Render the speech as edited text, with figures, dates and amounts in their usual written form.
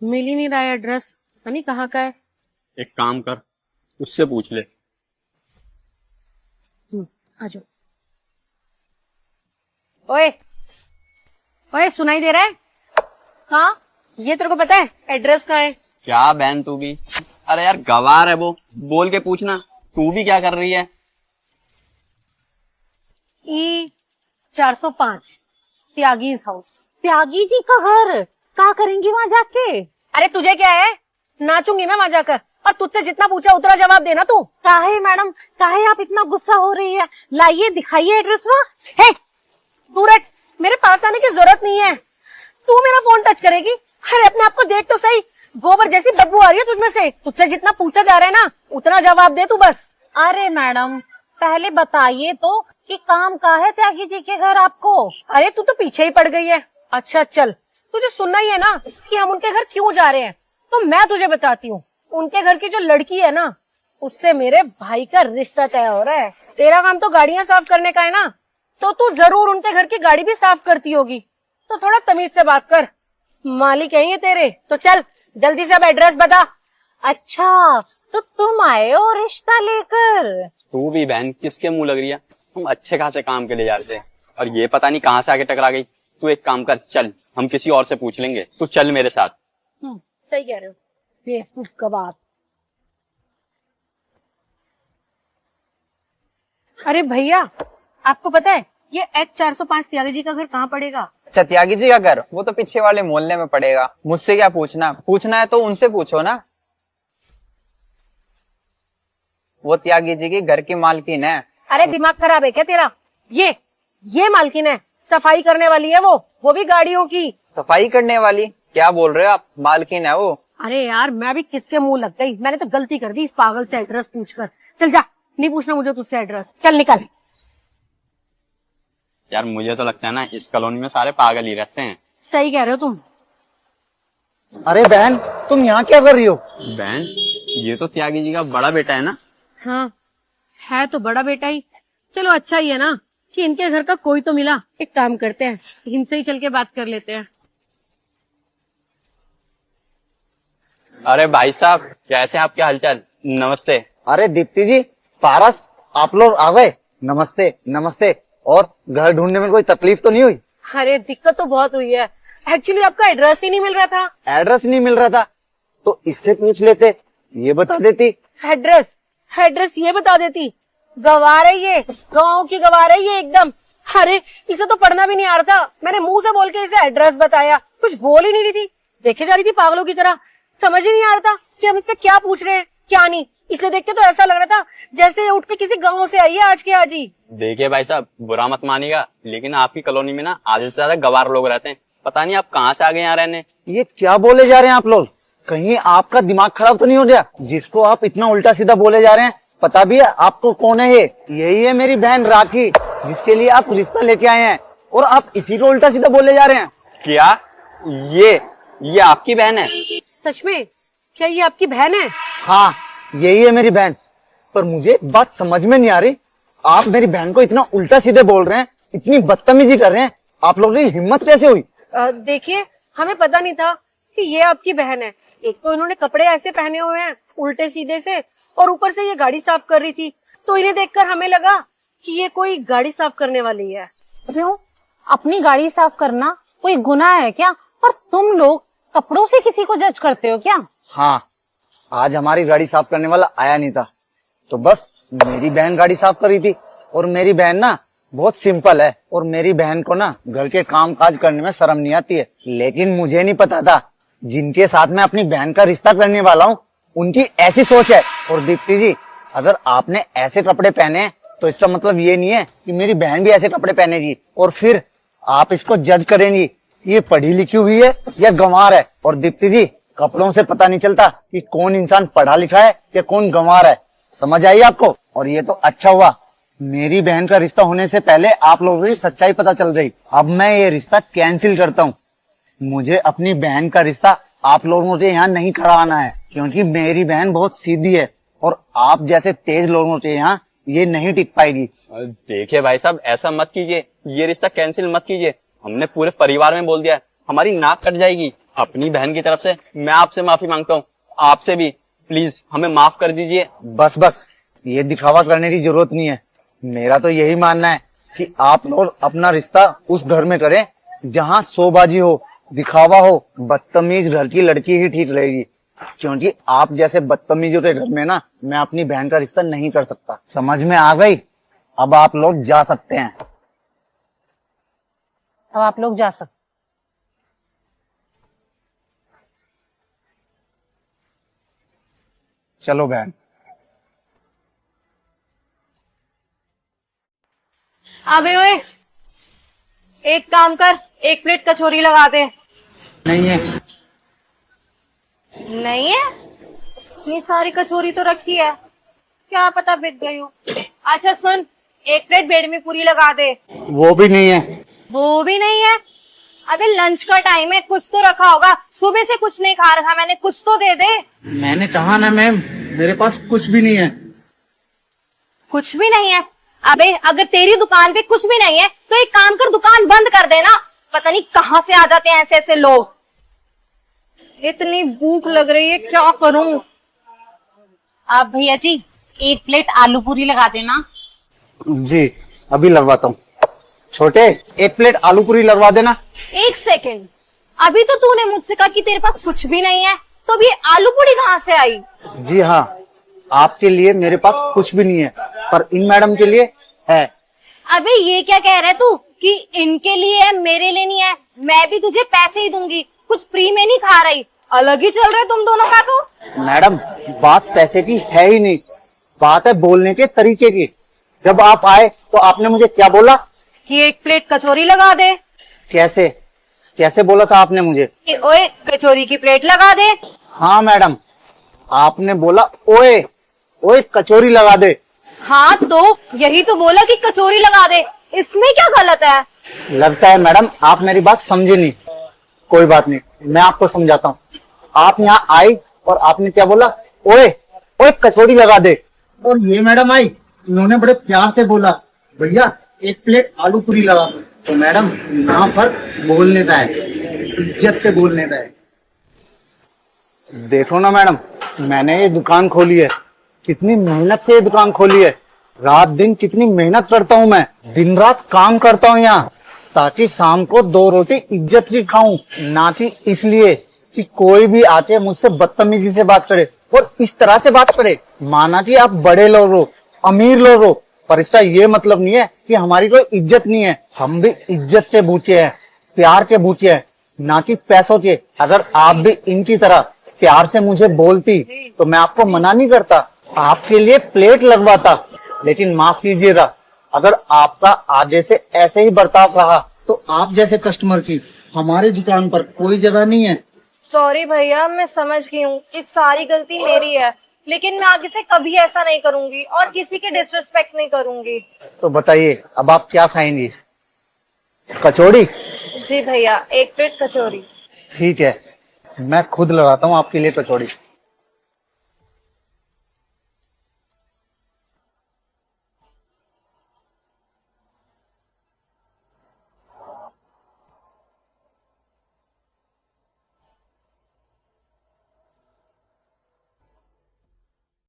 मिल ही नहीं रहा है एड्रेस, नहीं कहाँ का है। एक काम कर, उससे पूछ ले। आ जाओ। ओए ओए, सुनाई दे रहा है? कहाँ? ये तेरे को पता है एड्रेस कहाँ है? क्या बहन तू भी, अरे यार गवार है वो, बोल के पूछना। तू भी क्या कर रही है? E405 त्यागीज house. त्यागी जी का घर क्या करेंगी वहाँ जाके? अरे तुझे क्या है, नाचूंगी मैं वहां जाकर। और तुझसे जितना पूछा उतना जवाब देना तू। काहे मैडम, काहे आप इतना गुस्सा हो रही है? लाइए दिखाइए एड्रेस वहाँ। हे दूर हट, मेरे पास आने की जरूरत नहीं है। तू मेरा फोन टच करेगी? अरे अपने आप को देख तो सही, गोबर जैसी बदबू आ रही है तुझमें से। तुझसे जितना पूछा जा रहा है ना उतना जवाब दे तू बस। अरे मैडम पहले बताइए तो कि काम का है त्यागी जी के घर आपको? अरे तू तो पीछे ही पड़ गई है। अच्छा चल, तुझे सुनना ही है ना कि हम उनके घर क्यों जा रहे हैं, तो मैं तुझे बताती हूँ। उनके घर की जो लड़की है ना, उससे मेरे भाई का रिश्ता तय हो रहा है। तेरा काम तो गाड़ियां साफ करने का है ना, तो तू जरूर उनके घर की गाड़ी भी साफ करती होगी। तो थोड़ा तमीज से बात कर, मालिक है ये तेरे। तो चल जल्दी से अब एड्रेस बता। अच्छा तो तुम आए हो रिश्ता लेकर? तू भी बहन किसके मुंह लग रही है? हम अच्छे खासे काम के लिए जा रहे थे और ये पता नहीं कहाँ से आके टकरा गई। तू एक काम कर, चल हम किसी और से पूछ लेंगे, तू चल मेरे साथ। सही कह रहे हो, बेवकूफ कबाब। अरे भैया, आपको पता है ये H405 त्यागी जी का घर कहाँ पड़ेगा? अच्छा त्यागी जी का घर, वो तो पीछे वाले मोहल्ले में पड़ेगा। मुझसे क्या पूछना, पूछना है तो उनसे पूछो ना। वो त्यागी जी की घर की मालकिन है। अरे दिमाग खराब है क्या तेरा? ये मालकिन है, सफाई करने वाली है वो भी गाड़ियों की। सफाई करने वाली? क्या बोल रहे हो आप, मालकिन है वो। अरे यार मैं भी किसके मुंह लग गई, मैंने तो गलती कर दी इस पागल से एड्रेस पूछकर। चल जा, नहीं पूछना मुझे तुझसे एड्रेस, चल निकल। यार मुझे तो लगता है ना इस कॉलोनी में सारे पागल ही रहते हैं। सही कह रहे हो तुम। अरे बहन तुम यहाँ क्या कर रही हो? बहन ये तो त्यागी जी का बड़ा बेटा है ना? हाँ है तो बड़ा बेटा ही। चलो अच्छा ही है ना कि इनके घर का कोई तो मिला। एक काम करते हैं, इनसे ही चल के बात कर लेते हैं। अरे भाई साहब कैसे हैं आपके हालचाल? नमस्ते। अरे दीप्ति जी, पारस, आप लोग आ गए? नमस्ते नमस्ते। और घर ढूंढने में कोई तकलीफ तो नहीं हुई? अरे दिक्कत तो बहुत हुई है, एक्चुअली आपका एड्रेस ही नहीं मिल रहा था। एड्रेस नहीं मिल रहा था तो इससे पूछ लेते, ये बता देती। एड्रेस ये बता देती। गवार है ये, गाँव की गवार है ये एकदम। अरे इसे तो पढ़ना भी नहीं आ रहा था, मैंने मुंह से बोल के इसे एड्रेस बताया, कुछ बोल ही नहीं रही थी, देखे जा रही थी पागलों की तरह। समझ ही नहीं आ रहा था कि हम इससे क्या पूछ रहे हैं क्या नहीं। इसे देख के तो ऐसा लग रहा था जैसे उठ के किसी गाँव से आई है आज के आज ही। देखिए भाई साहब बुरा मत मानिएगा, लेकिन आपकी कॉलोनी में ना आधे से ज्यादा गवार लोग रहते हैं। पता नहीं आप कहाँ से आ गए यहाँ रहने। ये क्या बोले जा रहे हैं आप लोग? कहीं आपका दिमाग खराब तो नहीं हो गया, जिसको आप इतना उल्टा सीधा बोले जा रहे हैं? पता भी है आपको कौन है ये? यही है मेरी बहन राखी, जिसके लिए आप रिश्ता लेके आए हैं, और आप इसी को उल्टा सीधा बोले जा रहे हैं। क्या ये आपकी बहन है? सच में? क्या ये आपकी बहन है? हाँ यही है मेरी बहन, पर मुझे बात समझ में नहीं आ रही। आप मेरी बहन को इतना उल्टा सीधे बोल रहे हैं, इतनी बदतमीजी कर रहे हैं, आप लोगों की हिम्मत कैसे हुई? देखिए हमें पता नहीं था कि ये आपकी बहन है। एक तो इन्होंने कपड़े ऐसे पहने हुए हैं उल्टे सीधे से, और ऊपर से ये गाड़ी साफ कर रही थी, तो इन्हें देखकर हमें लगा कि ये कोई गाड़ी साफ करने वाली है। क्यों, अपनी गाड़ी साफ करना कोई गुनाह है क्या? और तुम लोग कपड़ों से किसी को जज करते हो क्या? हाँ, आज हमारी गाड़ी साफ करने वाला आया नहीं था, तो बस मेरी बहन गाड़ी साफ कर रही थी। और मेरी बहन ना बहुत सिंपल है, और मेरी बहन को ना घर के काम काज करने में शर्म नहीं आती है। लेकिन मुझे नहीं पता था जिनके साथ मैं अपनी बहन का रिश्ता करने वाला हूँ उनकी ऐसी सोच है। और दीप्ति जी, अगर आपने ऐसे कपड़े पहने हैं तो इसका मतलब ये नहीं है कि मेरी बहन भी ऐसे कपड़े पहनेगी, और फिर आप इसको जज करेंगी ये पढ़ी लिखी हुई है या गंवार है। और दीप्ति जी, कपड़ों से पता नहीं चलता कि कौन इंसान पढ़ा लिखा है या कौन गंवार है, समझ आई आपको? और ये तो अच्छा हुआ मेरी बहन का रिश्ता होने से पहले आप लोगों की सच्चाई पता चल रही। अब मैं ये रिश्ता कैंसिल करता हूँ। मुझे अपनी बहन का रिश्ता आप लोगों से यहाँ नहीं कराना है, क्योंकि मेरी बहन बहुत सीधी है, और आप जैसे तेज लोगों से यहाँ ये नहीं टिक पाएगी। देखिए भाई साहब ऐसा मत कीजिए, ये रिश्ता कैंसिल मत कीजिए। हमने पूरे परिवार में बोल दिया है, हमारी नाक कट जाएगी अपनी बहन की तरफ से मैं आपसे माफी मांगता हूँ, आपसे भी प्लीज हमें माफ कर दीजिए। बस बस, ये दिखावा करने की जरूरत नहीं है। मेरा तो यही मानना है कि आप लोग अपना रिश्ता उस घर में करें जहाँ शोबाजी हो, दिखावा हो। बदतमीज घर की लड़की ही ठीक रहेगी, क्योंकि आप जैसे बदतमीजों के घर में ना मैं अपनी बहन का रिश्ता नहीं कर सकता। समझ में आ गई? अब आप लोग जा सकते हैं। अब आप लोग जा सकते। चलो बहन। अबे ओए, एक काम कर, 1 प्लेट कचौरी लगा दे। नहीं है। नहीं है? इतनी सारी कचौरी तो रखी है, क्या पता बिक गई हो। अच्छा सुन, 1 प्लेट बेडमी पूरी लगा दे। वो भी नहीं है। वो भी नहीं है? अबे लंच का टाइम है, कुछ तो रखा होगा। सुबह से कुछ नहीं खा रखा मैंने, कुछ तो दे दे। मैंने कहा ना मैम, मेरे पास कुछ भी नहीं है। कुछ भी नहीं है? अबे अगर तेरी दुकान पे कुछ भी नहीं है तो एक काम कर, दुकान बंद कर देना। पता नहीं कहाँ से आ जाते हैं ऐसे ऐसे लोग। इतनी भूख लग रही है, क्या करूं। आप भैया जी 1 प्लेट आलू पूरी लगा देना। जी अभी लगवाता हूँ। छोटे, 1 प्लेट आलू पूरी लगवा देना। 1 सेकंड, अभी तो तूने मुझसे कहा कि तेरे पास कुछ भी नहीं है, तो अभी आलू पूरी कहाँ से आई? जी हाँ, आपके लिए मेरे पास कुछ भी नहीं है, पर इन मैडम के लिए है। अबे ये क्या कह रहे तू कि इनके लिए है मेरे लिए नहीं है? मैं भी तुझे पैसे ही दूंगी, कुछ फ्री में नहीं खा रही। अलग ही चल रहा है तुम दोनों का तो। मैडम बात पैसे की है ही नहीं, बात है बोलने के तरीके की। जब आप आए तो आपने मुझे क्या बोला? कि 1 प्लेट कचौरी लगा दे। कैसे कैसे बोला था आपने मुझे? कि ओए कचौरी की प्लेट लगा दे। हाँ मैडम, आपने बोला ओए ओए कचौरी लगा दे। हाँ तो यही तो बोला कि कचौरी लगा दे, इसमें क्या गलत है? लगता है मैडम आप मेरी बात समझे नहीं। कोई बात नहीं, मैं आपको समझाता हूँ। आप यहाँ आई और आपने क्या बोला? ओए ओए कचौरी लगा दे। और ये मैडम आई, इन्होंने बड़े प्यार से बोला भैया 1 प्लेट आलू पूरी लगा दो। तो मैडम यहाँ पर बोलने का है, इज्जत से बोलने का है। देखो ना मैडम, मैंने ये दुकान खोली है, कितनी मेहनत से ये दुकान खोली है। रात दिन कितनी मेहनत करता हूँ मैं, दिन रात काम करता हूँ यहाँ, ताकि शाम को 2 रोटी इज्जत की खाऊं, ना कि इसलिए कि कोई भी आके मुझसे बदतमीजी से बात करे और इस तरह से बात करे। माना कि आप बड़े लोग हो, अमीर लोग हो, पर इसका ये मतलब नहीं है कि हमारी कोई इज्जत नहीं है। हम भी इज्जत के भूखे हैं, प्यार के भूखे हैं, ना कि पैसों के। अगर आप भी इनकी तरह प्यार से मुझे बोलती तो मैं आपको मना नहीं करता, आपके लिए प्लेट लगवाता। लेकिन माफ कीजिएगा, अगर आपका आगे से ऐसे ही बर्ताव रहा तो आप जैसे कस्टमर की हमारी दुकान पर कोई जगह नहीं है। सॉरी भैया, मैं समझ गई हूँ, इस सारी गलती मेरी है, लेकिन मैं आगे से कभी ऐसा नहीं करूंगी और किसी की डिसरिस्पेक्ट नहीं करूंगी। तो बताइए अब आप क्या खाएंगी? कचौड़ी? जी भैया, 1 प्लेट कचौरी। ठीक है, मैं खुद लगाता हूँ आपके लिए कचौड़ी।